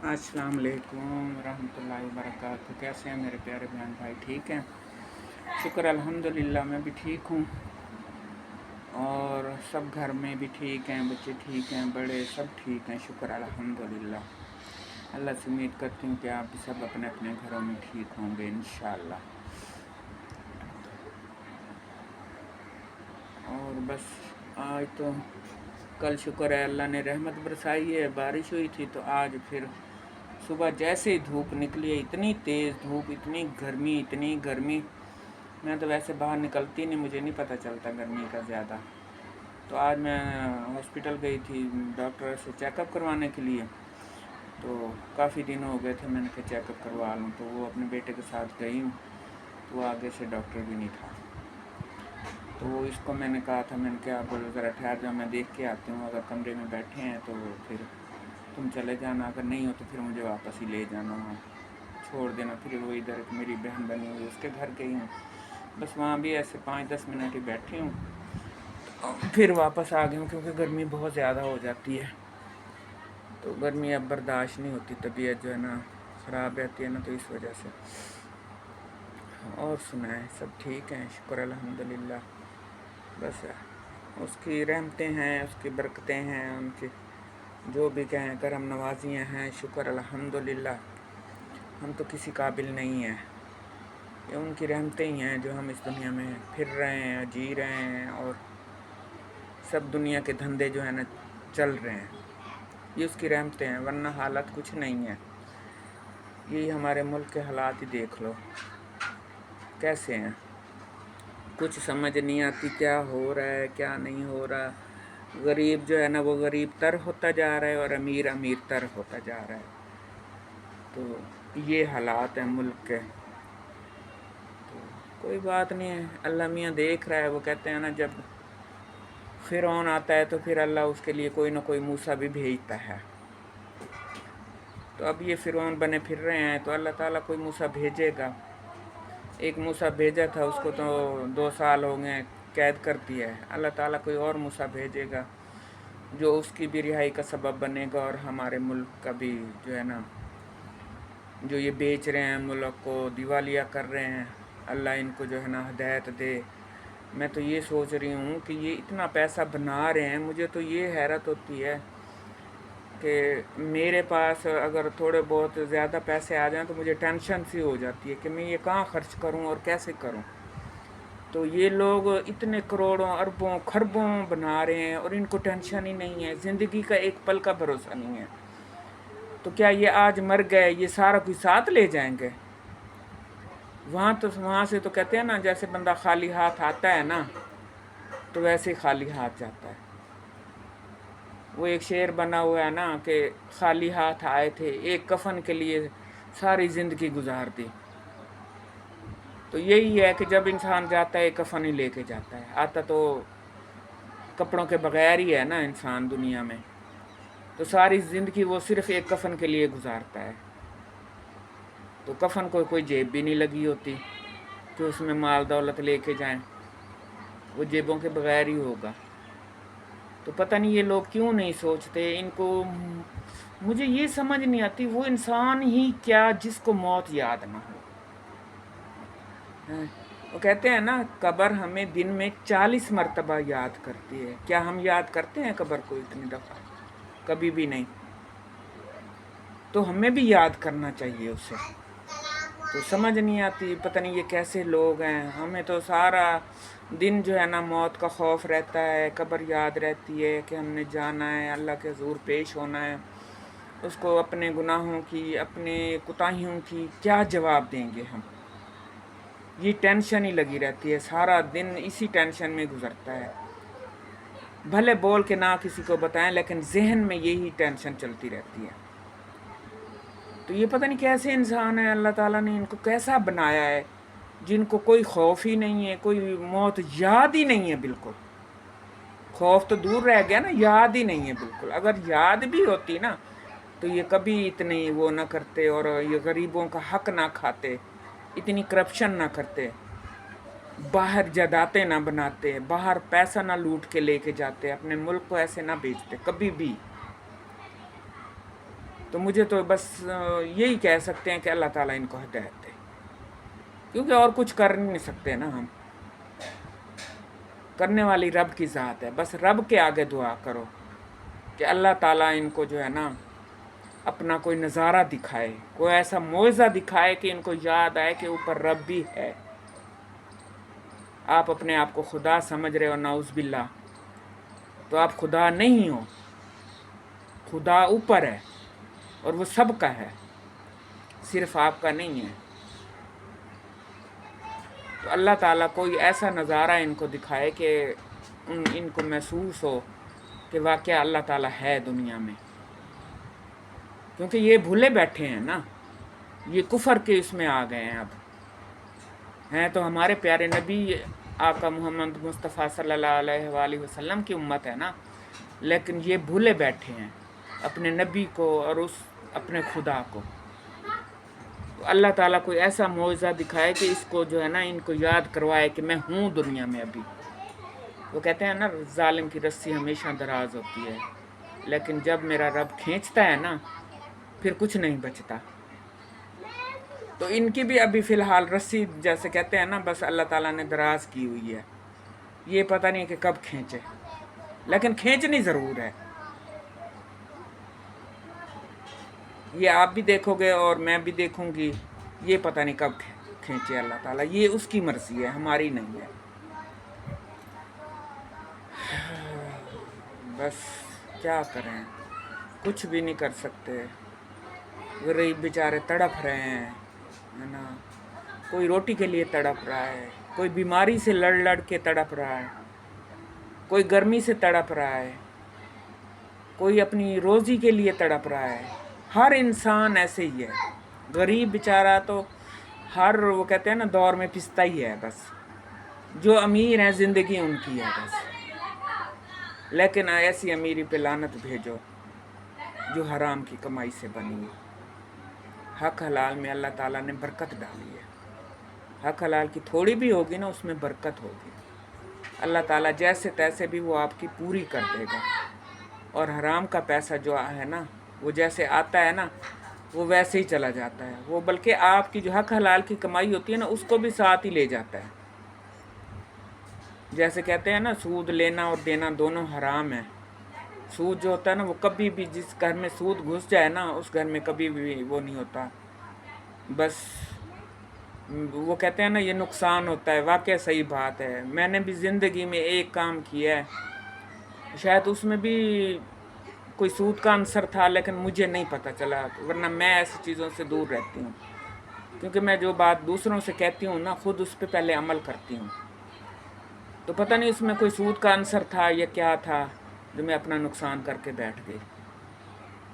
अस्सलाम वालेकुम रहमतुल्लाहि व बरकातहू। कैसे हैं मेरे प्यारे बहन भाई? ठीक हैं, शुक्र अल्हम्दुलिल्लाह। मैं भी ठीक हूँ और सब घर में भी ठीक हैं, बच्चे ठीक हैं, बड़े सब ठीक हैं, शुक्र अल्हम्दुलिल्लाह। अल्लाह से उम्मीद करती हूँ कि आप भी सब अपने अपने घरों में ठीक होंगे इंशाअल्लाह। और बस आज तो कल शुक्र है अल्लाह ने रहमत बरसाई है, बारिश हुई थी, तो आज फिर सुबह जैसे ही धूप निकली है, इतनी तेज़ धूप, इतनी गर्मी। मैं तो वैसे बाहर निकलती नहीं, मुझे नहीं पता चलता गर्मी का ज़्यादा। तो आज मैं हॉस्पिटल गई थी डॉक्टर से चेकअप करवाने के लिए। तो काफ़ी दिन हो गए थे, मैंने कहा चेकअप करवा लूँ, तो वो अपने बेटे के साथ गई हूँ। तो आगे से डॉक्टर भी नहीं था, तो इसको मैंने कहा था, मैंने क्या बोलो ज़रा ठहर जाओ, मैं देख के आती हूँ। अगर कमरे में बैठे हैं तो फिर तुम चले जाना, अगर नहीं हो तो फिर मुझे वापस ही ले जाना, वहाँ छोड़ देना। फिर वो इधर एक मेरी बहन बनी हुई, उसके घर गई हूँ, बस वहाँ भी ऐसे 5-10 मिनट ही बैठी हूँ, फिर वापस आ गई हूँ, क्योंकि गर्मी बहुत ज़्यादा हो जाती है। तो गर्मी अब बर्दाश्त नहीं होती, तबीयत जो है ना ख़राब रहती है ना, तो इस वजह से। और सुनाएं, सब ठीक हैं, शुक्र अल्हम्दुलिल्लाह। बस उसकी रहमतें हैं, उसकी बरकतें हैं, उनकी जो भी कहें करम नवाजियाँ हैं, शुक्र अल्हम्दुलिल्लाह। हम तो किसी काबिल नहीं हैं, ये उनकी रहमतें ही हैं जो हम इस दुनिया में फिर रहे हैं, जी रहे हैं, और सब दुनिया के धंधे जो है ना चल रहे हैं, ये उसकी रहमतें हैं, वरना हालत कुछ नहीं है। यही हमारे मुल्क के हालात ही देख लो कैसे हैं, कुछ समझ नहीं आती क्या हो रहा है क्या नहीं हो रहा। गरीब जो है ना वो गरीब तर होता जा रहा है, और अमीर अमीर तर होता जा रहा है। तो ये हालात हैं मुल्क के। तो कोई बात नहीं है, अल्लाह मियाँ देख रहा है। वो कहते हैं ना, जब फिरौन आता है तो फिर अल्लाह उसके लिए कोई ना कोई मूसा भी भेजता है। तो अब ये फिरौन बने फिर रहे हैं, तो अल्लाह ताला कोई मूसा भेजेगा। एक मूसा भेजा था, उसको तो 2 साल हो गए कैद कर दिया है। अल्लाह ताला कोई और मूसा भेजेगा जो उसकी भी रिहाई का सबब बनेगा, और हमारे मुल्क का भी जो है ना, जो ये बेच रहे हैं मुल्क को, दिवालिया कर रहे हैं, अल्लाह इनको जो है ना हिदायत दे। मैं तो ये सोच रही हूँ कि ये इतना पैसा बना रहे हैं, मुझे तो ये हैरत होती है कि मेरे पास अगर थोड़े बहुत ज़्यादा पैसे आ जाएं तो मुझे टेंशन सी हो जाती है कि मैं ये कहाँ खर्च करूँ और कैसे करूँ। तो ये लोग इतने करोड़ों अरबों खरबों बना रहे हैं और इनको टेंशन ही नहीं है, ज़िंदगी का एक पल का भरोसा नहीं है। तो क्या ये आज मर गए, ये सारा कुछ साथ ले जाएंगे? वहाँ से तो कहते हैं ना, जैसे बंदा खाली हाथ आता है ना, तो वैसे ही खाली हाथ जाता है। वो एक शेर बना हुआ है ना कि खाली हाथ आए थे, एक कफन के लिए सारी ज़िंदगी गुजार दी। तो यही है कि जब इंसान जाता है, एक कफन ही लेके जाता है। आता तो कपड़ों के बगैर ही है ना इंसान दुनिया में, तो सारी ज़िंदगी वो सिर्फ़ एक कफन के लिए गुजारता है। तो कफन को कोई जेब भी नहीं लगी होती कि उसमें माल दौलत लेके जाएं, वो जेबों के बगैर ही होगा। तो पता नहीं ये लोग क्यों नहीं सोचते, इनको मुझे ये समझ नहीं आती, वो इंसान ही क्या जिसको मौत याद ना हो। वो कहते हैं ना, कब्र हमें दिन में 40 मरतबा याद करती है। क्या हम याद करते हैं कब्र को इतनी दफ़ा? कभी भी नहीं। तो हमें भी याद करना चाहिए उसे। तो समझ नहीं आती, पता नहीं ये कैसे लोग हैं। हमें तो सारा दिन जो है ना मौत का खौफ रहता है, कब्र याद रहती है कि हमने जाना है, अल्लाह के हुज़ूर पेश होना है, उसको अपने गुनाहों की, अपने कोताहियों की क्या जवाब देंगे हम। ये टेंशन ही लगी रहती है, सारा दिन इसी टेंशन में गुजरता है। भले बोल के ना किसी को बताएं, लेकिन जहन में यही टेंशन चलती रहती है। तो ये पता नहीं कैसे इंसान है, अल्लाह ताला ने इनको कैसा बनाया है, जिनको कोई खौफ ही नहीं है, कोई मौत याद ही नहीं है बिल्कुल। खौफ तो दूर रह गया ना, याद ही नहीं है बिल्कुल। अगर याद भी होती ना तो ये कभी इतनी वो ना करते, और ये गरीबों का हक ना खाते, इतनी करप्शन ना करते, बाहर जायदादें ना बनाते, बाहर पैसा ना लूट के लेके जाते, अपने मुल्क को ऐसे ना बेचते कभी भी। تو مجھے تو بس یہی کہہ سکتے ہیں کہ اللہ تعالیٰ ان کو ہدایت دے، کیونکہ اور کچھ کر نہیں سکتے نا ہم، کرنے والی رب کی ذات ہے. بس رب کے آگے دعا کرو کہ اللہ تعالیٰ ان کو جو ہے نا اپنا کوئی نظارہ دکھائے، کوئی ایسا معجزہ دکھائے کہ ان کو یاد آئے کہ اوپر رب بھی ہے. آپ اپنے آپ کو خدا سمجھ رہے ہو، نعوذ باللہ، تو آپ خدا نہیں ہو. خدا اوپر ہے اور وہ سب کا ہے، صرف آپ کا نہیں ہے. تو اللہ تعالیٰ کوئی ایسا نظارہ ان کو دکھائے کہ ان کو محسوس ہو کہ واقعہ اللہ تعالیٰ ہے دنیا میں. کیونکہ یہ بھولے بیٹھے ہیں نا، یہ کفر کے اس میں آ گئے ہیں. اب ہیں تو ہمارے پیارے نبی آقا محمد مصطفیٰ صلی اللہ علیہ وآلہ وسلم کی امت ہے نا، لیکن یہ بھولے بیٹھے ہیں اپنے نبی کو اور اپنے خدا کو. تو اللہ تعالیٰ کوئی ایسا معجزہ دکھائے کہ اس کو جو ہے نا ان کو یاد کروائے کہ میں ہوں دنیا میں ابھی. وہ کہتے ہیں نا ظالم کی رسی ہمیشہ دراز ہوتی ہے، لیکن جب میرا رب کھینچتا ہے نا پھر کچھ نہیں بچتا. تو ان کی بھی ابھی فی الحال رسی جیسے کہتے ہیں نا بس اللہ تعالیٰ نے دراز کی ہوئی ہے. یہ پتہ نہیں کہ کب کھینچے، لیکن کھینچنی ضرور ہے. یہ آپ بھی دیکھو گے اور میں بھی دیکھوں گی، یہ پتہ نہیں کب کھینچے اللہ تعالیٰ. یہ اس کی مرضی ہے، ہماری نہیں ہے. بس کیا کریں، کچھ بھی نہیں کر سکتے. غریب بیچارے تڑپ رہے ہیں، ہے نا. کوئی روٹی کے لیے تڑپ رہا ہے، کوئی بیماری سے لڑ کے تڑپ رہا ہے، کوئی گرمی سے تڑپ رہا ہے، کوئی اپنی روزی کے لیے تڑپ رہا ہے. ہر انسان ایسے ہی ہے. غریب بیچارہ تو وہ کہتے ہیں نا دور میں پستا ہی ہے. بس جو امیر ہیں زندگی ان کی ہے بس. لیکن ایسی امیری پہ لعنت بھیجو جو حرام کی کمائی سے بنی ہے. حق حلال میں اللہ تعالیٰ نے برکت ڈالی ہے. حق حلال کی تھوڑی بھی ہوگی نا اس میں برکت ہوگی. اللہ تعالیٰ جیسے تیسے بھی وہ آپ کی پوری کر دے گا. اور حرام کا پیسہ جو ہے نا وہ جیسے آتا ہے نا وہ ویسے ہی چلا جاتا ہے. وہ بلکہ آپ کی جو حق حلال کی کمائی ہوتی ہے نا اس کو بھی ساتھ ہی لے جاتا ہے. جیسے کہتے ہیں نا سود لینا اور دینا دونوں حرام ہے. سود جو ہوتا ہے نا وہ کبھی بھی جس گھر میں سود گھس جائے نا اس گھر میں کبھی بھی وہ نہیں ہوتا. بس وہ کہتے ہیں نا یہ نقصان ہوتا ہے. واقعہ صحیح بات ہے. میں نے بھی زندگی میں ایک کام کیا ہے، شاید اس میں بھی کوئی سود کا عنصر تھا لیکن مجھے نہیں پتہ چلا، ورنہ میں ایسی چیزوں سے دور رہتی ہوں. کیونکہ میں جو بات دوسروں سے کہتی ہوں نا خود اس پہ پہلے عمل کرتی ہوں. تو پتہ نہیں اس میں کوئی سود کا عنصر تھا یا کیا تھا جو میں اپنا نقصان کر کے بیٹھ گئی.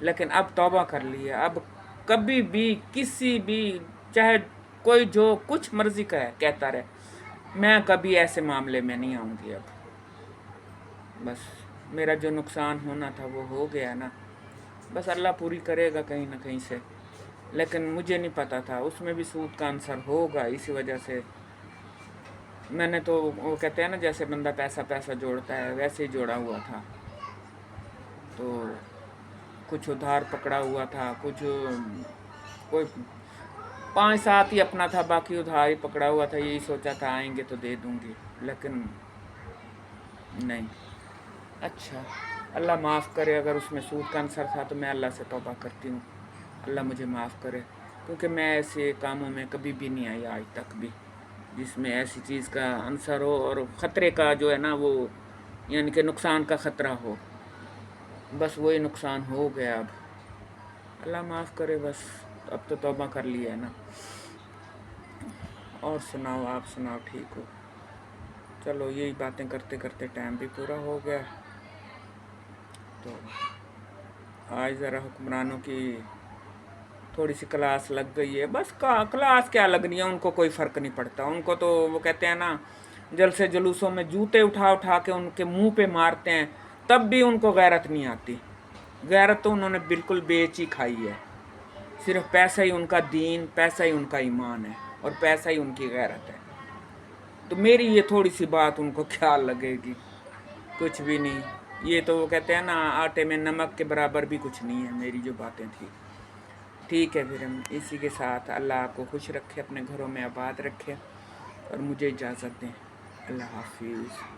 لیکن اب توبہ کر لی ہے. اب کبھی بھی کسی بھی چاہے کوئی جو کچھ مرضی کا ہے کہتا رہے، میں کبھی ایسے معاملے میں نہیں آؤں گی. اب بس میرا جو نقصان ہونا تھا وہ ہو گیا نا، بس اللہ پوری کرے گا کہیں نہ کہیں سے. لیکن مجھے نہیں پتا تھا اس میں بھی سود کا عنصر ہوگا. اسی وجہ سے میں نے تو وہ کہتے ہیں نا جیسے بندہ پیسہ جوڑتا ہے ویسے ہی جوڑا ہوا تھا. تو کچھ ادھار پکڑا ہوا تھا، کچھ کوئی 5-7 ہی اپنا تھا، باقی ادھار ہی پکڑا ہوا تھا. یہی سوچا تھا آئیں گے تو دے دوں گی، لیکن نہیں. اچھا اللہ معاف کرے. اگر اس میں سود کا عنصر تھا تو میں اللہ سے توبہ کرتی ہوں، اللہ مجھے معاف کرے. کیونکہ میں ایسے کاموں میں کبھی بھی نہیں آئی آج تک بھی جس میں ایسی چیز کا عنصر ہو اور خطرے کا جو ہے نا وہ یعنی کہ نقصان کا خطرہ ہو. بس وہی نقصان ہو گیا. اب اللہ معاف کرے. بس اب تو توبہ کر لی ہے نا. اور سناؤ، آپ سناؤ، ٹھیک ہو؟ چلو یہی باتیں کرتے کرتے ٹائم بھی پورا ہو گیا. تو آج ذرا حکمرانوں کی تھوڑی سی کلاس لگ گئی ہے. بس کلاس کیا لگنی ہے، ان کو کوئی فرق نہیں پڑتا. ان کو تو وہ کہتے ہیں نا جلسے جلوسوں میں جوتے اٹھا کے ان کے منہ پہ مارتے ہیں تب بھی ان کو غیرت نہیں آتی. غیرت تو انہوں نے بالکل بیچ ہی کھائی ہے. صرف پیسہ ہی ان کا دین، پیسہ ہی ان کا ایمان ہے اور پیسہ ہی ان کی غیرت ہے. تو میری یہ تھوڑی سی بات ان کو کیا لگے گی؟ کچھ بھی نہیں. یہ تو وہ کہتے ہیں نا آٹے میں نمک کے برابر بھی کچھ نہیں ہے میری جو باتیں تھیں. ٹھیک ہے پھر ہم اسی کے ساتھ اللہ آپ کو خوش رکھے، اپنے گھروں میں آباد رکھے، اور مجھے اجازت دیں۔ اللہ حافظ۔